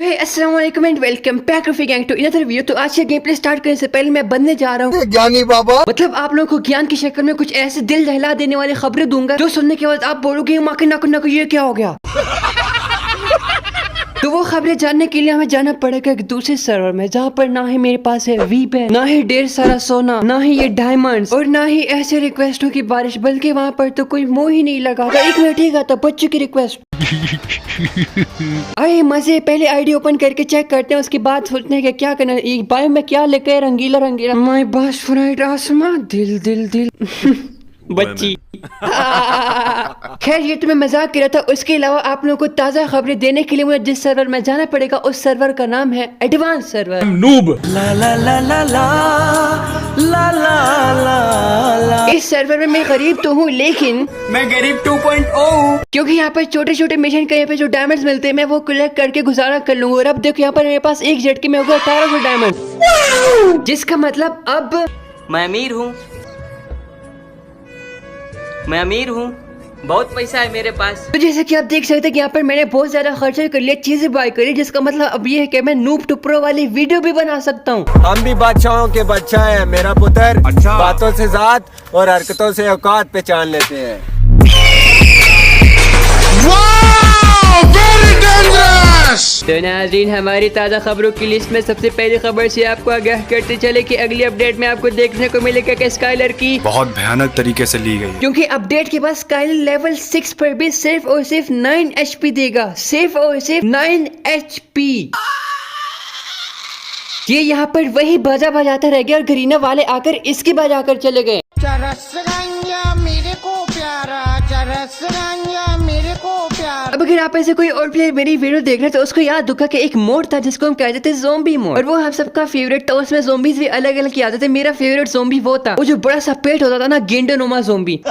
अस्सलाम वालेकुम and welcome back to gang to another video. तो आज का गेम प्ले स्टार्ट करने से पहले मैं बनने जा रहा हूँ ज्ञानी बाबा। मतलब आप लोगों को ज्ञान की शक्ल में कुछ ऐसे दिल दहला देने वाली खबरें दूंगा जो सुनने के बाद आप बोलोगे माँ के नाक ये क्या हो गया। तो वो खबरें जानने के लिए हमें जाना पड़ेगा एक दूसरे सर्वर में जहाँ पर ना ही मेरे पास है वीप है, ना ही ढेर सारा सोना, ना ही ये डायमंड्स और ना ही ऐसे रिक्वेस्टों की बारिश, बल्कि वहाँ पर तो कोई मुंह ही नहीं लगा। तो एक मिनट ही था बच्चों की रिक्वेस्ट। आइए मजे पहले आईडी ओपन करके चेक करते हैं, उसके बाद सोचते हैं कि क्या करना है। बायो में क्या लेके रंगीला रंगीला माय बेस्ट फ्रेंड आसमा दिल दिल दिल बच्ची। खैर ये तो मैं मजाक कर रहा था। उसके अलावा आप लोगों को ताज़ा खबरें देने के लिए मुझे जिस सर्वर में जाना पड़ेगा उस सर्वर का नाम है एडवांस सर्वर। नूब। ला ला ला ला ला ला ला ला। इस सर्वर में मैं गरीब तो हूँ लेकिन मैं गरीब 2.0 क्योंकि यहाँ पर छोटे छोटे मिशन के यहाँ पे जो डायमंड्स मिलते हैं मैं वो कलेक्ट करके गुजारा कर लूंगा। और अब देखो यहाँ पर मेरे पास एक झटके में होगा 1800 डायमंड, जिसका मतलब अब मैं अमीर हूँ, मैं अमीर हूँ, बहुत पैसा है मेरे पास। तो जैसे कि आप देख सकते हैं कि यहाँ पर मैंने बहुत ज्यादा खर्चा कर लिया, चीजें बाय करी, जिसका मतलब अब ये है कि मैं नूब टू प्रो वाली वीडियो भी बना सकता हूँ। हम भी बादशाहों के बच्चा है मेरा पुत्र। अच्छा। बातों से जात और हरकतों से औकात पहचान लेते हैं। तो नाज़रीन हमारी ताज़ा खबरों की लिस्ट में सबसे पहली खबर से आपको आगाह करते चले कि अगली अपडेट में आपको देखने को मिलेगा कि स्काइलर की बहुत भयानक तरीके से ली गई, क्योंकि अपडेट के बाद स्काइलर लेवल 6 पर भी सिर्फ और सिर्फ 9 HP देगा, सिर्फ और सिर्फ 9 HP। ये यहाँ पर वही बाजा बजाता रह गया और गरीना वाले आकर इसकी बजा कर चले गए। मेरे को प्यारा मेरे को प्यारा। अब अगर आप ऐसे कोई और प्लेयर मेरी वीडियो देख रहे हैं तो उसको याद होगा कि एक मोड था जिसको हम कहते थे ज़ोंबी मोड, और वो हम सबका फेवरेट था। उसमें ज़ोंबीज भी अलग अलग आते थे। मेरा फेवरेट ज़ोंबी वो था वो जो बड़ा सा पेट होता था ना, गेंडोनुमा ज़ोंबी।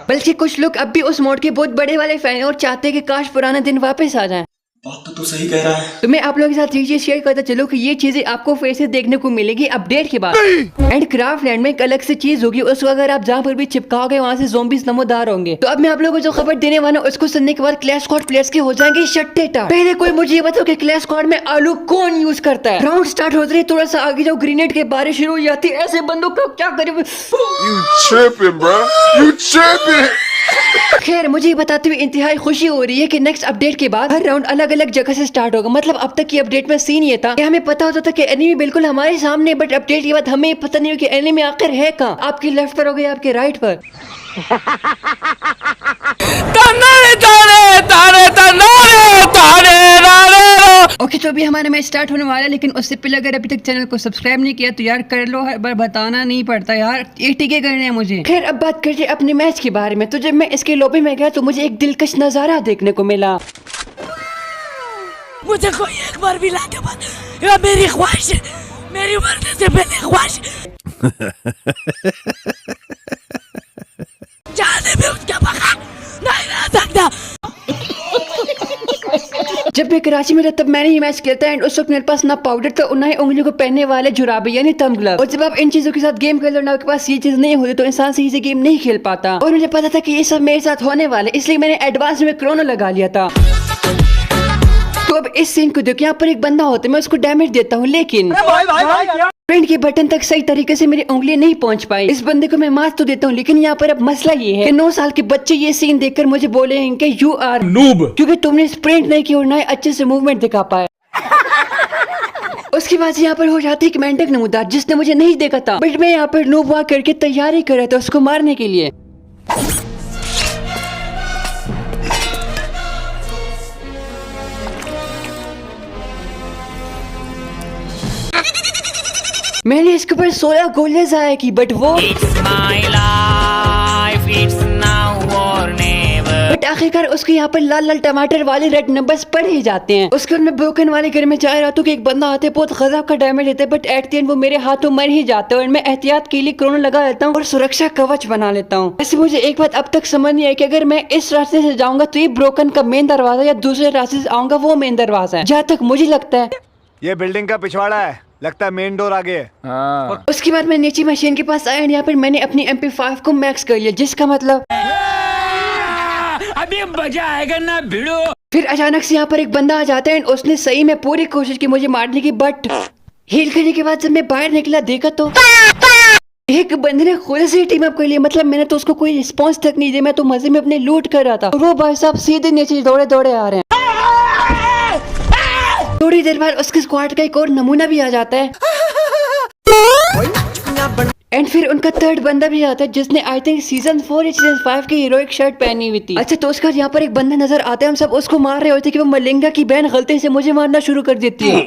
बल्कि कुछ लोग अब भी उस मोड के बहुत बड़े वाले फैन हैं और चाहते हैं कि काश पुराने दिन वापस आ जाएं। बात तो तू सही कह रहा है। तो मैं आप लोगों के साथ ये चीज शेयर करता चलो कि ये चीजें आपको फिर से देखने को मिलेगी अपडेट के बाद। एंड क्राफ्टलैंड में एक अलग से चीज होगी, उसको अगर आप जहाँ पर भी चिपकाओगे वहाँ से ज़ोंबीज नमोदार होंगे। तो अब मैं आप लोगों को जो खबर देने वाला हूँ उसको सुनने के बाद क्लैश स्क्वाड प्लेयर्स के हो जाएंगे शट्टेटा। पहले कोई मुझे ये बताओ कि क्लैश स्क्वाड में आलू कौन यूज करता है। राउंड स्टार्ट होते ही थोड़ा सा आगे जाओ, ग्रेनेड के बारिश शुरू हो जाती है। ऐसे बंदों का क्या करे। खैर मुझे ये बताते हुए इंतहाई खुशी हो रही है कि नेक्स्ट अपडेट के बाद हर राउंड अलग अलग जगह से स्टार्ट होगा। मतलब अब तक की अपडेट में सीन ये था कि हमें पता होता था कि एनिमी बिल्कुल हमारे सामने, बट अपडेट के बाद हमें पता नहीं हो कि एनिमी आखिर है कहाँ, आपके लेफ्ट पर हो गया आपके राइट पर। ओके तो अभी हमारा मैच स्टार्ट होने वाला है, लेकिन उससे पहले अगर अभी तक चैनल को सब्सक्राइब नहीं किया तो यार कर लो, हर बार बताना नहीं पड़ता यार, ये टीके करने हैं मुझे। खैर अब बात करते हैं अपने मैच के बारे में। तो जब मैं इसके लॉबी में गया तो मुझे एक दिलकश नजारा देखने को मिला। मुझे कोई एक बार भी लाके मत, या मेरी ख्वाहिश है, मेरी मरने से पहले ख्वाहिश जाने में उसका बगा नहीं रह सकता। जब मैं कराची में था तब मैंने ये मैच खेला था एंड उस वक्त मेरे पास ना पाउडर था और ना ही उंगलियों को पहनने वाले जुराबे यानी थंब ग्लव। और जब आप इन चीजों के साथ गेम खेल रहे हो आपके पास ये चीज नहीं होती तो इंसान सही से गेम नहीं खेल पाता। और मुझे पता था कि ये सब मेरे साथ होने वाला है, इसलिए मैंने एडवांस में क्रोनो लगा लिया था। तो अब इस सीन को देखो, यहाँ पर एक बंदा होता है, मैं उसको डैमेज देता हूँ लेकिन फ्रेंड के बटन तक सही तरीके से मेरी उंगली नहीं पहुंच पाई। इस बंदे को मैं मार तो देता हूँ, लेकिन यहाँ पर अब मसला ये है कि 9 साल के बच्चे ये सीन देखकर मुझे बोलेंगे कि यू आर नूब, क्योंकि तुमने स्प्रिंट नहीं की और ना ही अच्छे से मूवमेंट दिखा पाए। उसके बाद यहाँ पर हो जाती है मेंढक नमूदार जिसने मुझे नहीं देखा था, बट मैं यहाँ पर नूब वॉक करके तैयारी कर रहा था उसको मारने के लिए। मैंने इसके ऊपर 16 गोलियां जाया की, बट वो बट आखिरकार उसके यहाँ पर लाल लाल टमाटर वाले रेड नंबर्स पड़ ही जाते हैं। उसके बाद मैं ब्रोकन वाले घर में जा रहा था कि एक बंदा आते बहुत गजब का डैमेज देता है, बट एट द एंड वो मेरे हाथों मर ही जाता है और मैं एहतियात के लिए क्रोनो लगा लेता हूँ और सुरक्षा कवच बना लेता हूँ। वैसे मुझे एक बात अब तक समझ नहीं आई कि अगर मैं इस रास्ते से जाऊंगा तो ये ब्रोकन का मेन दरवाजा या दूसरे रास्ते से आऊंगा वो मेन दरवाजा है, जहाँ तक मुझे लगता है। ये बिल्डिंग का पिछवाड़ा है, लगता है मेन डोर आगे है। हाँ। उसके बाद मैं नीचे मशीन के पास आया, यहाँ पर मैंने अपनी MP5 को मैक्स कर लिया, जिसका मतलब अभी मजा आएगा ना भिड़ो। फिर अचानक से यहाँ पर एक बंदा आ जाता है एंड उसने सही में पूरी कोशिश की मुझे मारने की, बट हील करने के बाद जब मैं बाहर निकला देखा तो एक बंदे ने खुद से टीम अप कर लिया। मतलब मैंने तो उसको कोई रिस्पांस तक नहीं दिया, मैं तो मजे में अपने लूट कर रहा था और वो भाई साहब सीधे नीचे दौड़े दौड़े आ रहे हैं। थोड़ी देर बाद उसके स्क्वाड का एक और नमूना भी आ जाता है एंड फिर उनका थर्ड बंदा भी आता है जिसने आई थिंक सीजन 4 या सीजन 5 की हीरोइक शर्ट पहनी हुई थी। अच्छा तो उसका यहाँ पर एक बंदा नजर आता है, हम सब उसको मार रहे होते कि वो मलिंगा की बहन गलती से मुझे मारना शुरू कर देती है।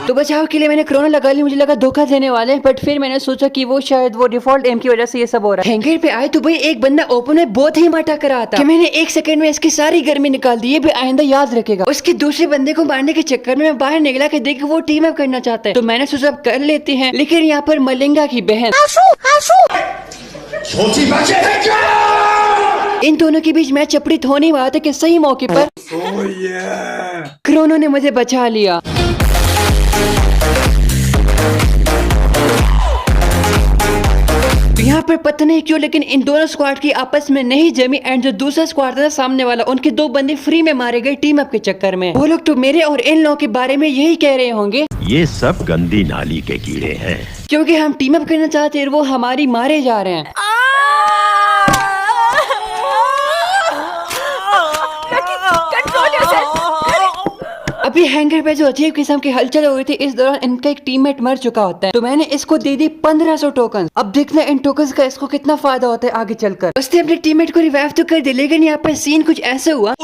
तो बचाव के लिए मैंने क्रोना लगा ली, मुझे लगा धोखा देने वाले, बट फिर मैंने सोचा कि वो शायद वो डिफॉल्ट एम की वजह से ये सब हो रहा है। हैंगर पे आए तो भाई एक बंदा ओपन में बहुत ही माटा करा था कि मैंने एक सेकंड में इसकी सारी गर्मी निकाल दी, ये भी आइंदा याद रखेगा। उसके दूसरे बंदे को मारने के चक्कर में मैं बाहर निकला कि देख वो टीम अप करना चाहता है, तो मैंने सोचा कर लेते हैं, लेकिन यहाँ पर मलिंगा की बहन इन दोनों के बीच मैच चपड़ित होने वाला था कि सही मौके पर क्रोनो ने मुझे बचा लिया। यहाँ पर पता नहीं क्यों लेकिन इन दोनों स्क्वाड की आपस में नहीं जमी एंड जो दूसरा स्क्वाड था सामने वाला, उनके दो बंदे फ्री में मारे गए टीम अप के चक्कर में। वो लोग तो मेरे और इन लोगों के बारे में यही कह रहे होंगे, ये सब गंदी नाली के कीड़े हैं, क्योंकि हम टीम अप करना चाहते हैं और वो हमारी मारे जा रहे हैं। अभी हैंगर पे जो अजीब किस्म की हलचल हो रही थी, इस दौरान इनका एक टीममेट मर चुका होता है, तो मैंने इसको दे दी 1500 टोकन। अब देखना इन टोकन का इसको कितना फायदा होता है आगे चलकर। उसने अपने टीममेट को रिवाइव तो कर दिया, लेकिन यहाँ पर सीन कुछ ऐसे हुआ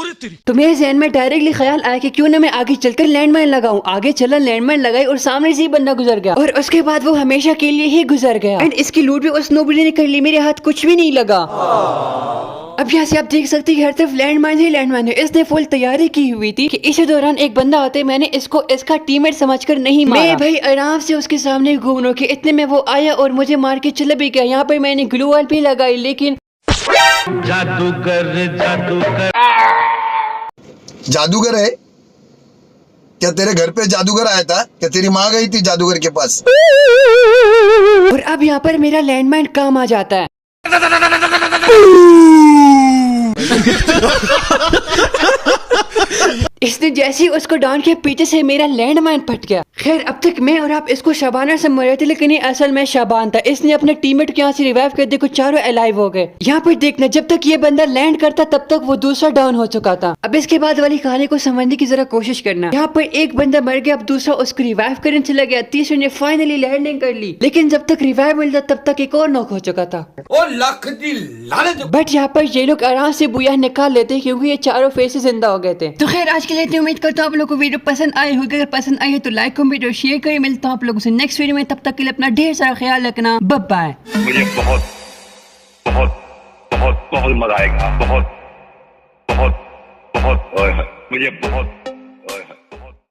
तो मेरे जहन में डायरेक्टली ख्याल आया कि क्यों ना मैं आगे चलकर लैंडमाइन लगाऊं। आगे चला, लैंडमाइन लगाई और सामने से ही बंदा गुजर गया और उसके बाद वो हमेशा के लिए ही गुजर गया एंड इसकी लूट भी उस नोबडी ने कर ली, मेरे हाथ कुछ भी नहीं लगा। अब यहाँ से आप देख सकते हैं हर तरफ लैंडमाइन ही लैंडमाइन है। इसने फुल तैयारी की हुई थी कि इसी दौरान एक बंदा आते, मैंने इसको इसका टीममेट समझकर नहीं मारा। मैं भाई आराम से उसके सामने घूम रहा कि इतने में वो आया और मुझे मार के चला भी गया। यहाँ पर मैंने ग्लू वॉल भी लगाई, लेकिन जादूगर है क्या? तेरे घर पे जादूगर आया था क्या? तेरी माँ गई थी जादूगर के पास? और अब यहाँ पर मेरा लैंडमाइन काम आ जाता है। इसने जैसे ही उसको डाउन किया, पीछे से मेरा लैंडमाइन फट गया। खैर अब तक मैं और आप इसको शबाना से मरे थे, लेकिन ये असल में शबान था। इसने अपने टीममेट को यहाँ से रिवाइव कर दिया, चारों अलाइव हो गए। यहाँ पर देखना, जब तक ये बंदा लैंड करता तब तक वो दूसरा डाउन हो चुका था। अब इसके बाद वाली कहानी को समझने की जरा कोशिश करना। यहाँ पर एक बंदा मर गया, अब दूसरा उसको रिवाइव करने चला गया, तीसरे ने फाइनली लैंडिंग कर ली, लेकिन जब तक रिवाइव मिलता तब तक एक और नॉक हो चुका था। बट यहाँ पर ये लोग आराम से बुया निकाल लेते क्योंकि ये चारों फेसेस जिंदा हो गए थे। तो खैर आज के लिए इतनी उम्मीद करता हूँ आप लोगों को वीडियो पसंद आई होगी। अगर पसंद आई है तो लाइक कमेंट और शेयर करें। मिलता हूँ आप लोगों से नेक्स्ट वीडियो में, तब तक के लिए अपना ढेर सारा ख्याल रखना। Bye bye. मुझे बहुत बहुत बहुत बहुत मजा आएगा, बहुत बहुत बहुत मुझे बहुत